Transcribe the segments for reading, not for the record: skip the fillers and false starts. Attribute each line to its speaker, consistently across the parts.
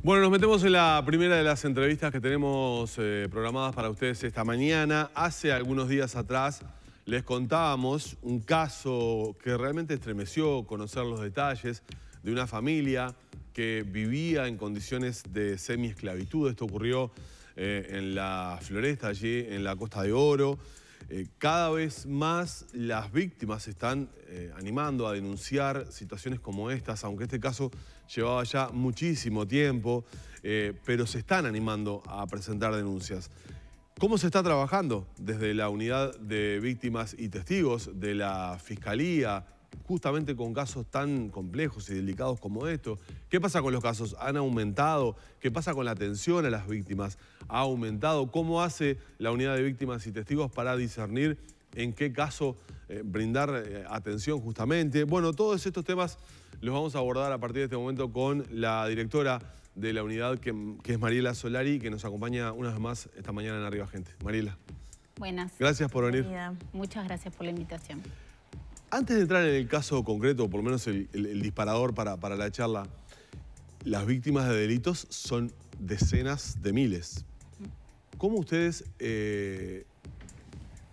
Speaker 1: Bueno, nos metemos en la primera de las entrevistas que tenemos programadas para ustedes esta mañana. Hace algunos días atrás les contábamos un caso que realmente estremeció conocer los detalles de una familia que vivía en condiciones de semiesclavitud. Esto ocurrió en la Floresta, allí en la Costa de Oro. Cada vez más las víctimas se están animando a denunciar situaciones como estas, aunque este caso llevaba ya muchísimo tiempo, pero se están animando a presentar denuncias. ¿Cómo se está trabajando desde la Unidad de Víctimas y Testigos de la Fiscalía, justamente con casos tan complejos y delicados como estos? ¿Qué pasa con los casos? ¿Han aumentado? ¿Qué pasa con la atención a las víctimas? ¿Ha aumentado? ¿Cómo hace la Unidad de Víctimas y Testigos para discernir en qué caso brindar atención justamente? Bueno, todos estos temas los vamos a abordar a partir de este momento con la directora de la unidad, que es Mariela Solari, que nos acompaña una vez más esta mañana en Arriba Gente. Mariela.
Speaker 2: Buenas.
Speaker 1: Gracias por venir.
Speaker 2: Muchas gracias por la invitación.
Speaker 1: Antes de entrar en el caso concreto, o por lo menos el disparador para la charla, las víctimas de delitos son decenas de miles. ¿Cómo ustedes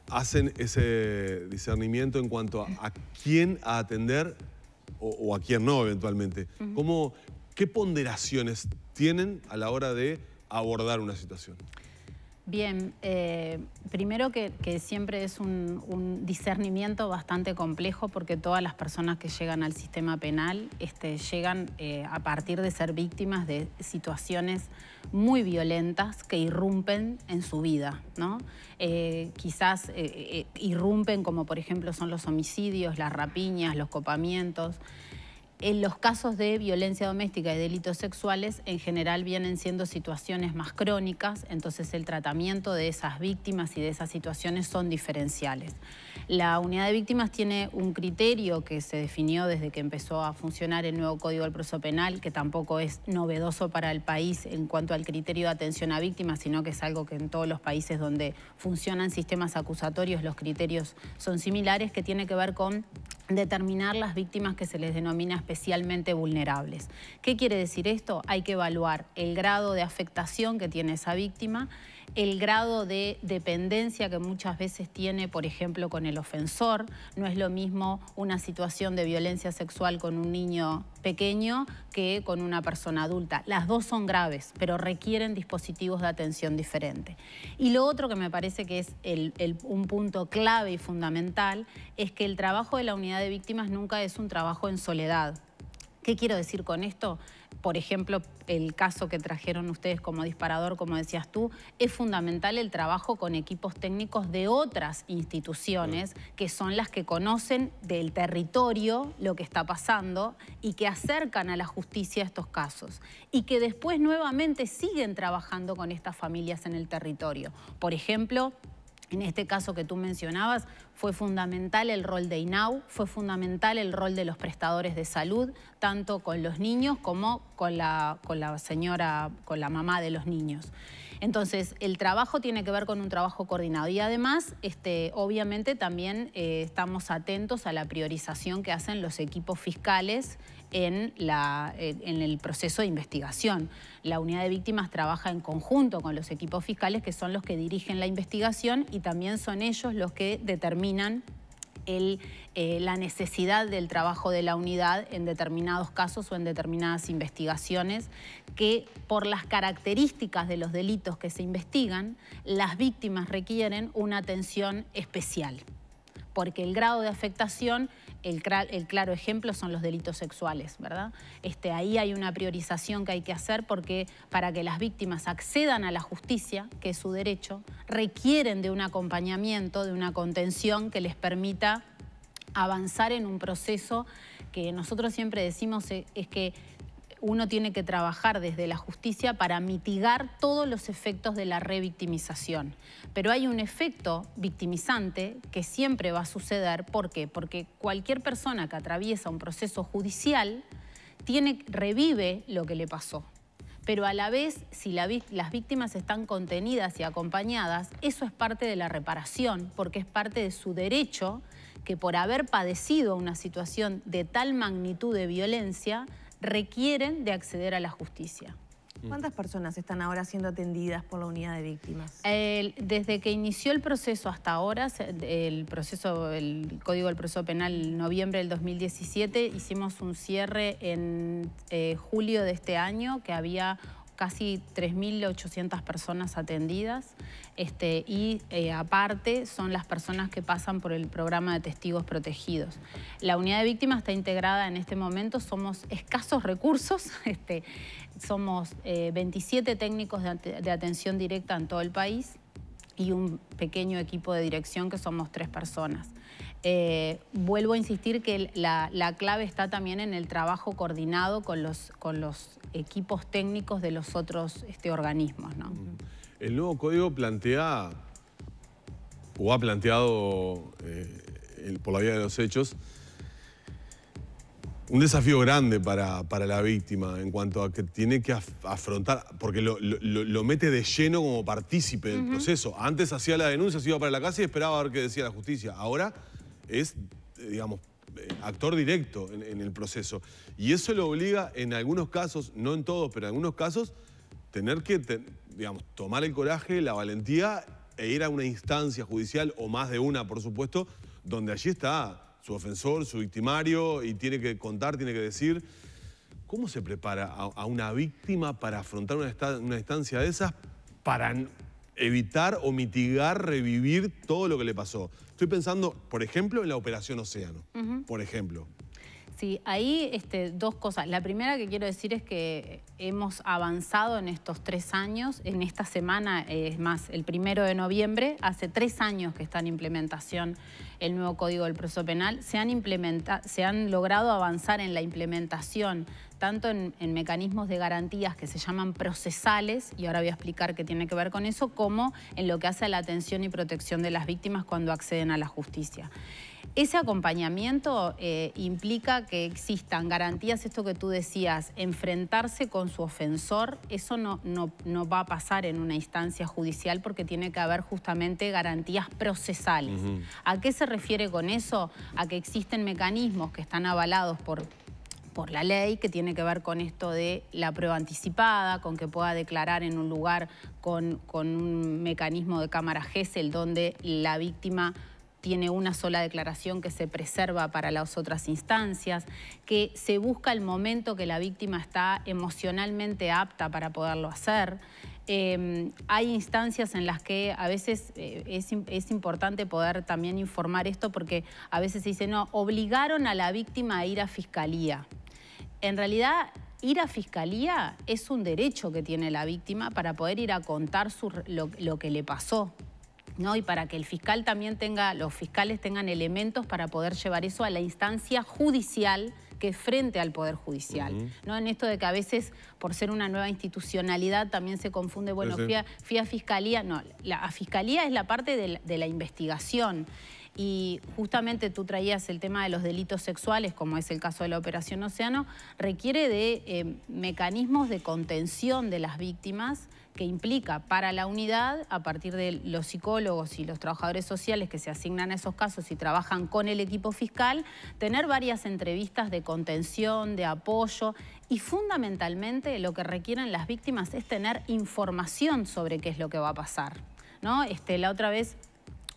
Speaker 1: hacen ese discernimiento en cuanto a quién a atender o a quién no eventualmente? ¿Qué ponderaciones tienen a la hora de abordar una situación?
Speaker 2: Bien, primero que siempre es un discernimiento bastante complejo, porque todas las personas que llegan al sistema penal llegan a partir de ser víctimas de situaciones muy violentas que irrumpen en su vida, ¿no? Quizás irrumpen como por ejemplo son los homicidios, las rapiñas, los copamientos. En los casos de violencia doméstica y delitos sexuales, en general vienen siendo situaciones más crónicas, entonces el tratamiento de esas víctimas y de esas situaciones son diferenciales. La unidad de víctimas tiene un criterio que se definió desde que empezó a funcionar el nuevo Código del Proceso Penal, que tampoco es novedoso para el país en cuanto al criterio de atención a víctimas, sino que es algo que en todos los países donde funcionan sistemas acusatorios los criterios son similares, que tiene que ver con determinar las víctimas que se les denomina especialmente vulnerables. ¿Qué quiere decir esto? Hay que evaluar el grado de afectación que tiene esa víctima, el grado de dependencia que muchas veces tiene, por ejemplo, con el ofensor. No es lo mismo una situación de violencia sexual con un niño pequeño que con una persona adulta. Las dos son graves, pero requieren dispositivos de atención diferentes. Y lo otro que me parece que es un punto clave y fundamental es que el trabajo de la unidad de víctimas nunca es un trabajo en soledad. ¿Qué quiero decir con esto? Por ejemplo, el caso que trajeron ustedes como disparador, como decías tú, es fundamental el trabajo con equipos técnicos de otras instituciones que son las que conocen del territorio lo que está pasando y que acercan a la justicia estos casos y que después nuevamente siguen trabajando con estas familias en el territorio. Por ejemplo, en este caso que tú mencionabas, fue fundamental el rol de INAU, fue fundamental el rol de los prestadores de salud, tanto con los niños como con la señora, con la mamá de los niños. Entonces, el trabajo tiene que ver con un trabajo coordinado y además, obviamente también estamos atentos a la priorización que hacen los equipos fiscales en el proceso de investigación. La unidad de víctimas trabaja en conjunto con los equipos fiscales, que son los que dirigen la investigación y también son ellos los que determinan la necesidad del trabajo de la unidad en determinados casos o en determinadas investigaciones que, por las características de los delitos que se investigan, las víctimas requieren una atención especial. Porque el grado de afectación, el claro ejemplo son los delitos sexuales, ¿verdad? Ahí hay una priorización que hay que hacer porque para que las víctimas accedan a la justicia, que es su derecho, requieren de un acompañamiento, de una contención que les permita avanzar en un proceso que nosotros siempre decimos es que uno tiene que trabajar desde la justicia para mitigar todos los efectos de la revictimización. Pero hay un efecto victimizante que siempre va a suceder. ¿Por qué? Porque cualquier persona que atraviesa un proceso judicial revive lo que le pasó. Pero a la vez, si las víctimas están contenidas y acompañadas, eso es parte de la reparación, porque es parte de su derecho que por haber padecido una situación de tal magnitud de violencia, requieren de acceder a la justicia.
Speaker 3: ¿Cuántas personas están ahora siendo atendidas por la unidad de víctimas?
Speaker 2: Desde que inició el proceso hasta ahora, el Código del Proceso Penal en noviembre del 2017, hicimos un cierre en julio de este año, que había casi 3.800 personas atendidas y aparte son las personas que pasan por el programa de testigos protegidos. La unidad de víctimas está integrada en este momento, somos escasos recursos, somos 27 técnicos de atención directa en todo el país y un pequeño equipo de dirección que somos 3 personas. Vuelvo a insistir que la clave está también en el trabajo coordinado con los equipos técnicos de los otros organismos, ¿no?
Speaker 1: El nuevo código plantea, o ha planteado por la vía de los hechos, un desafío grande para la víctima en cuanto a que tiene que afrontar, porque lo mete de lleno como partícipe del proceso. Antes hacía la denuncia, se iba para la casa y esperaba a ver qué decía la justicia. Ahora es, digamos, actor directo en el proceso. Y eso lo obliga en algunos casos, no en todos, pero en algunos casos, tener que, digamos, tomar el coraje, la valentía e ir a una instancia judicial, o más de una, por supuesto, donde allí está su ofensor, su victimario, y tiene que contar, tiene que decir. ¿Cómo se prepara a una víctima para afrontar una instancia de esas para evitar o mitigar, revivir todo lo que le pasó? Estoy pensando, por ejemplo, en la Operación Océano, por ejemplo.
Speaker 2: Sí, ahí 2 cosas. La primera que quiero decir es que hemos avanzado en estos 3 años. En esta semana, es más, el 1 de noviembre, hace 3 años que está en implementación el nuevo Código del Proceso Penal. Se han logrado avanzar en la implementación tanto en mecanismos de garantías que se llaman procesales, y ahora voy a explicar qué tiene que ver con eso, como en lo que hace a la atención y protección de las víctimas cuando acceden a la justicia. Ese acompañamiento implica que existan garantías, esto que tú decías, enfrentarse con su ofensor. Eso no va a pasar en una instancia judicial porque tiene que haber justamente garantías procesales. ¿A qué se refiere con eso? A que existen mecanismos que están avalados por la ley, que tiene que ver con esto de la prueba anticipada, con que pueda declarar en un lugar con un mecanismo de cámara Gesell donde la víctima tiene una sola declaración que se preserva para las otras instancias, que se busca el momento que la víctima está emocionalmente apta para poderlo hacer. Hay instancias en las que a veces es importante poder también informar esto, porque a veces se dice, no, obligaron a la víctima a ir a fiscalía. En realidad, ir a fiscalía es un derecho que tiene la víctima para poder ir a contar lo que le pasó, ¿no? Y para que el fiscal también los fiscales tengan elementos para poder llevar eso a la instancia judicial, que es frente al Poder Judicial. ¿No? En esto de que a veces, por ser una nueva institucionalidad, también se confunde, bueno, fui a fiscalía. No, a fiscalía es la parte de la investigación. Y justamente tú traías el tema de los delitos sexuales, como es el caso de la Operación Océano, requiere de mecanismos de contención de las víctimas, que implica para la unidad, a partir de los psicólogos y los trabajadores sociales que se asignan a esos casos y trabajan con el equipo fiscal, tener varias entrevistas de contención, de apoyo, y fundamentalmente lo que requieren las víctimas es tener información sobre qué es lo que va a pasar, ¿no? La otra vez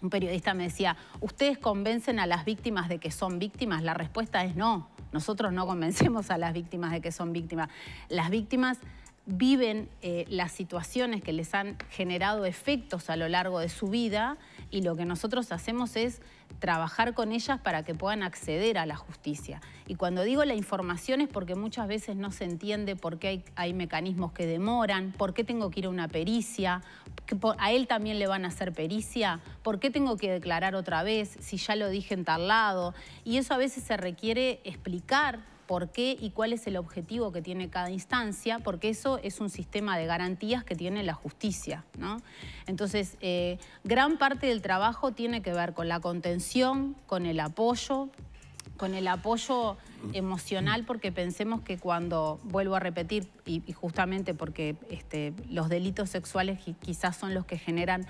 Speaker 2: un periodista me decía, ¿ustedes convencen a las víctimas de que son víctimas? La respuesta es no. Nosotros no convencemos a las víctimas de que son víctimas. Las víctimas viven las situaciones que les han generado efectos a lo largo de su vida, y lo que nosotros hacemos es trabajar con ellas para que puedan acceder a la justicia. Y cuando digo la información es porque muchas veces no se entiende por qué hay mecanismos que demoran, por qué tengo que ir a una pericia, a él también le van a hacer pericia, por qué tengo que declarar otra vez si ya lo dije en tal lado. Y eso a veces se requiere explicar por qué y cuál es el objetivo que tiene cada instancia, porque eso es un sistema de garantías que tiene la justicia, ¿no? Entonces, gran parte del trabajo tiene que ver con la contención, con el apoyo, con el apoyo emocional, porque pensemos que cuando, vuelvo a repetir, y justamente porque los delitos sexuales quizás son los que generan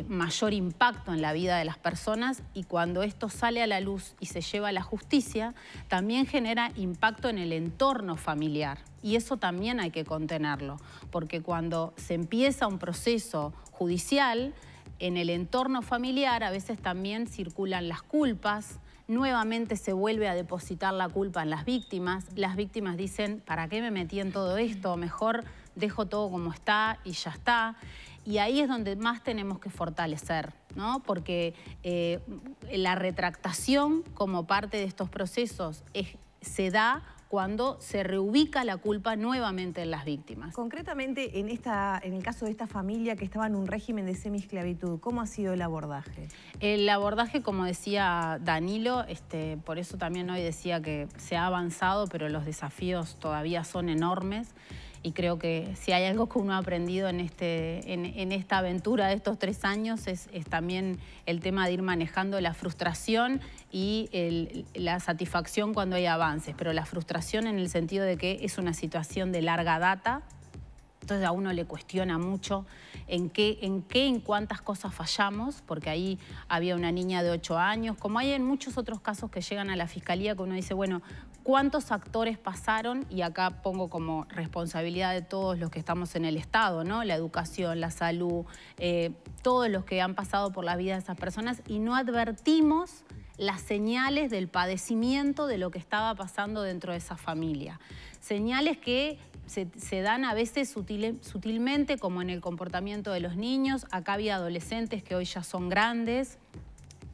Speaker 2: mayor impacto en la vida de las personas, y cuando esto sale a la luz y se lleva a la justicia, también genera impacto en el entorno familiar. Y eso también hay que contenerlo, porque cuando se empieza un proceso judicial, en el entorno familiar a veces también circulan las culpas, nuevamente se vuelve a depositar la culpa en las víctimas dicen, ¿para qué me metí en todo esto? Mejor dejo todo como está y ya está. Y ahí es donde más tenemos que fortalecer, ¿no? Porque la retractación como parte de estos procesos se da cuando se reubica la culpa nuevamente en las víctimas.
Speaker 3: Concretamente, en el caso de esta familia que estaba en un régimen de semiesclavitud, ¿cómo ha sido el abordaje?
Speaker 2: El abordaje, como decía Danilo, por eso también hoy decía que se ha avanzado, pero los desafíos todavía son enormes. Y creo que si hay algo que uno ha aprendido en esta aventura de estos 3 años es también el tema de ir manejando la frustración y la satisfacción cuando hay avances. Pero la frustración en el sentido de que es una situación de larga data, entonces a uno le cuestiona mucho en cuántas cosas fallamos, porque ahí había una niña de 8 años, como hay en muchos otros casos que llegan a la fiscalía, que uno dice, bueno, ¿cuántos actores pasaron? Y acá pongo como responsabilidad de todos los que estamos en el Estado, ¿no? La educación, la salud, todos los que han pasado por la vida de esas personas, y no advertimos las señales del padecimiento de lo que estaba pasando dentro de esa familia. Señales que se dan a veces sutilmente, como en el comportamiento de los niños. Acá había adolescentes que hoy ya son grandes,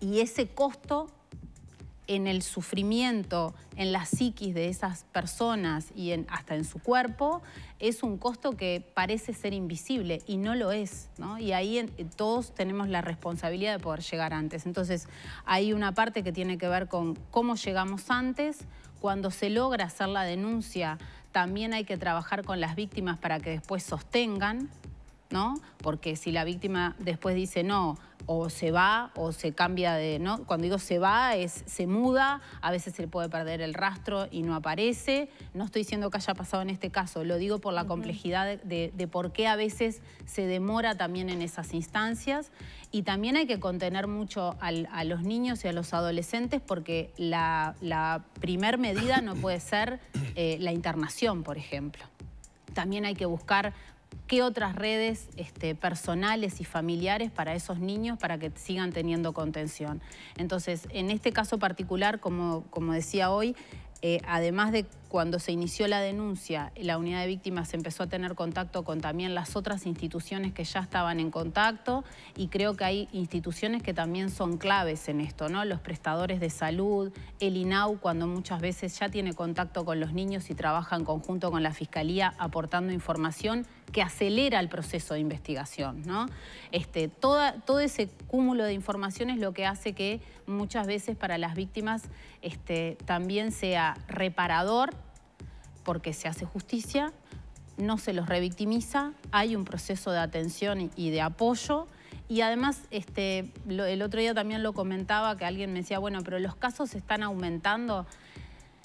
Speaker 2: y ese costo en el sufrimiento, en la psiquis de esas personas y hasta en su cuerpo, es un costo que parece ser invisible y no lo es, ¿no? Y ahí todos tenemos la responsabilidad de poder llegar antes. Entonces hay una parte que tiene que ver con cómo llegamos antes. Cuando se logra hacer la denuncia, también hay que trabajar con las víctimas para que después sostengan, ¿no? Porque si la víctima después dice no, o se va o se cambia de, ¿no? Cuando digo se va, se muda, a veces se le puede perder el rastro y no aparece. No estoy diciendo que haya pasado en este caso, lo digo por la complejidad de por qué a veces se demora también en esas instancias. Y también hay que contener mucho a los niños y a los adolescentes, porque la primer medida no puede ser la internación, por ejemplo. También hay que buscar qué otras redes personales y familiares para esos niños para que sigan teniendo contención. Entonces, en este caso particular, como decía hoy, además de cuando se inició la denuncia, la unidad de víctimas empezó a tener contacto con también las otras instituciones que ya estaban en contacto, y creo que hay instituciones que también son claves en esto, ¿no? Los prestadores de salud, el INAU, cuando muchas veces ya tiene contacto con los niños y trabaja en conjunto con la Fiscalía aportando información que acelera el proceso de investigación, ¿no? Todo ese cúmulo de información es lo que hace que muchas veces para las víctimas también sea reparador, porque se hace justicia, no se los revictimiza, hay un proceso de atención y de apoyo. Y además, el otro día también lo comentaba, que alguien me decía, bueno, pero los casos están aumentando.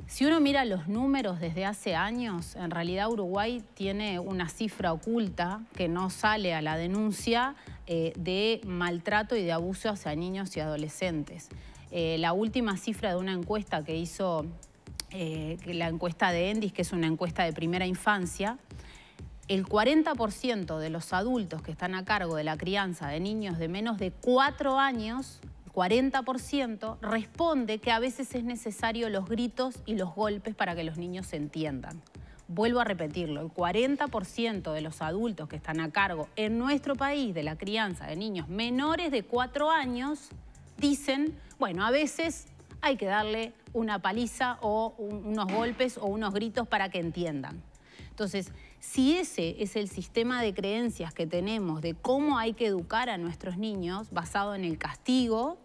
Speaker 2: Si uno mira los números desde hace años, en realidad Uruguay tiene una cifra oculta que no sale a la denuncia de maltrato y de abuso hacia niños y adolescentes. La última cifra de una encuesta que hizo, la encuesta de Endis, que es una encuesta de primera infancia, el 40% de los adultos que están a cargo de la crianza de niños de menos de 4 años, 40%, responde que a veces es necesario los gritos y los golpes para que los niños se entiendan. Vuelvo a repetirlo, el 40% de los adultos que están a cargo en nuestro país de la crianza de niños menores de 4 años dicen, bueno, a veces hay que darle una paliza o unos golpes o unos gritos para que entiendan. Entonces, si ese es el sistema de creencias que tenemos de cómo hay que educar a nuestros niños basado en el castigo,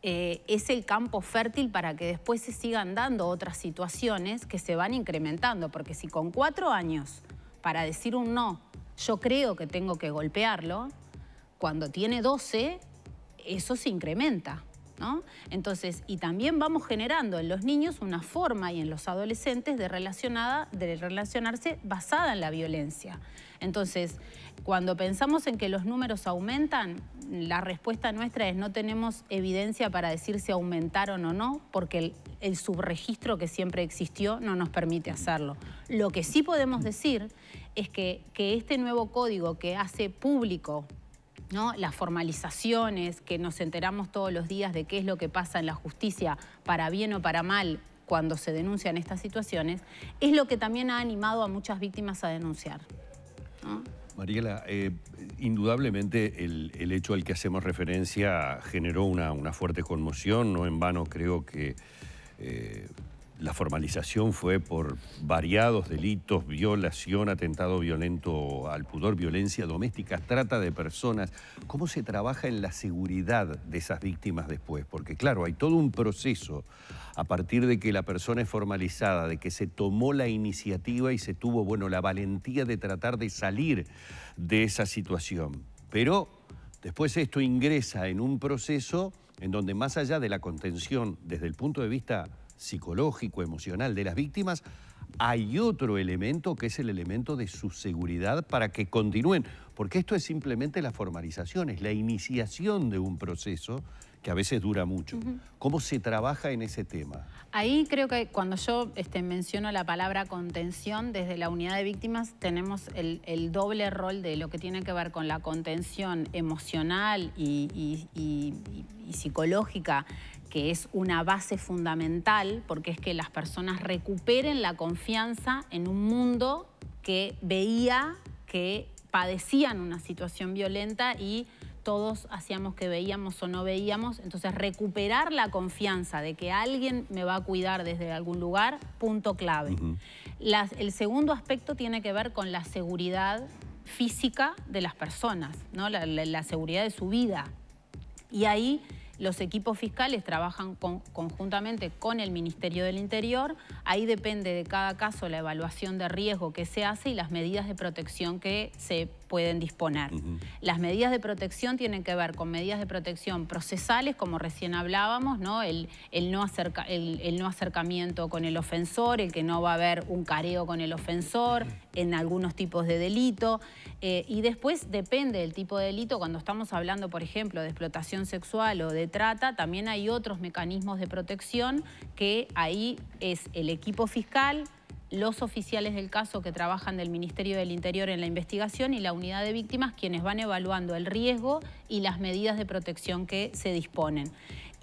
Speaker 2: es el campo fértil para que después se sigan dando otras situaciones que se van incrementando. Porque si con 4 años, para decir un no, yo creo que tengo que golpearlo, cuando tiene 12, eso se incrementa. ¿no? Entonces, y también vamos generando en los niños una forma y en los adolescentes de relacionarse basada en la violencia. Entonces, cuando pensamos en que los números aumentan, la respuesta nuestra es no tenemos evidencia para decir si aumentaron o no, porque el subregistro que siempre existió no nos permite hacerlo. Lo que sí podemos decir es que este nuevo código que hace público, ¿no?, las formalizaciones, que nos enteramos todos los días de qué es lo que pasa en la justicia, para bien o para mal, cuando se denuncian estas situaciones, es lo que también ha animado a muchas víctimas a denunciar, ¿no?
Speaker 4: Mariela, indudablemente el hecho al que hacemos referencia generó una fuerte conmoción. No en vano creo que la formalización fue por variados delitos: violación, atentado violento al pudor, violencia doméstica, trata de personas. ¿Cómo se trabaja en la seguridad de esas víctimas después? Porque claro, hay todo un proceso a partir de que la persona es formalizada, de que se tomó la iniciativa y se tuvo, bueno, la valentía de tratar de salir de esa situación. Pero después esto ingresa en un proceso en donde, más allá de la contención desde el punto de vista psicológico, emocional de las víctimas, hay otro elemento que es el elemento de su seguridad para que continúen, porque esto es simplemente la formalización, es la iniciación de un proceso que a veces dura mucho. ¿Cómo se trabaja en ese tema?
Speaker 2: Ahí creo que cuando yo menciono la palabra contención, desde la unidad de víctimas tenemos el doble rol de lo que tiene que ver con la contención emocional y psicológica, que es una base fundamental, porque es que las personas recuperen la confianza en un mundo que veía que padecían una situación violenta y todos hacíamos que veíamos o no veíamos. Entonces, recuperar la confianza de que alguien me va a cuidar desde algún lugar, punto clave. El segundo aspecto tiene que ver con la seguridad física de las personas, ¿no? La seguridad de su vida. Y ahí los equipos fiscales trabajan conjuntamente con el Ministerio del Interior. Ahí depende de cada caso la evaluación de riesgo que se hace y las medidas de protección que se pueden disponer. Las medidas de protección tienen que ver con medidas de protección procesales, como recién hablábamos, ¿no? El no acercamiento con el ofensor, el que no va a haber un careo con el ofensor en algunos tipos de delito. Y después depende del tipo de delito. Cuando estamos hablando, por ejemplo, de explotación sexual o de trata, también hay otros mecanismos de protección que ahí es el equipo fiscal, los oficiales del caso que trabajan del Ministerio del Interior en la investigación y la unidad de víctimas quienes van evaluando el riesgo y las medidas de protección que se disponen.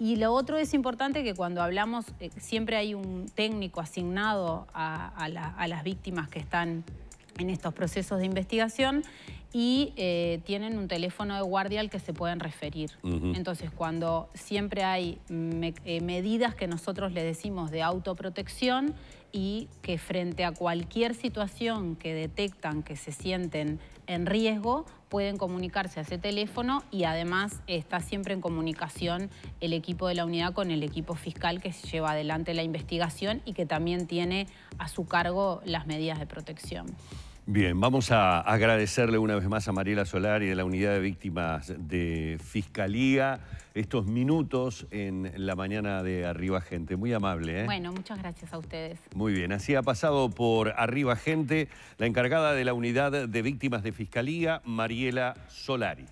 Speaker 2: Y lo otro es importante que cuando hablamos, siempre hay un técnico asignado a las víctimas que están en estos procesos de investigación y tienen un teléfono de guardia al que se pueden referir. Entonces, cuando siempre hay medidas que nosotros le decimos de autoprotección y que frente a cualquier situación que detectan que se sienten en riesgo, pueden comunicarse a ese teléfono y además está siempre en comunicación el equipo de la unidad con el equipo fiscal que lleva adelante la investigación y que también tiene a su cargo las medidas de protección.
Speaker 4: Bien, vamos a agradecerle una vez más a Mariela Solari de la Unidad de Víctimas de Fiscalía estos minutos en la mañana de Arriba Gente. Muy amable, ¿eh?
Speaker 2: Bueno, muchas gracias a ustedes.
Speaker 4: Muy bien, así ha pasado por Arriba Gente la encargada de la Unidad de Víctimas de Fiscalía, Mariela Solari.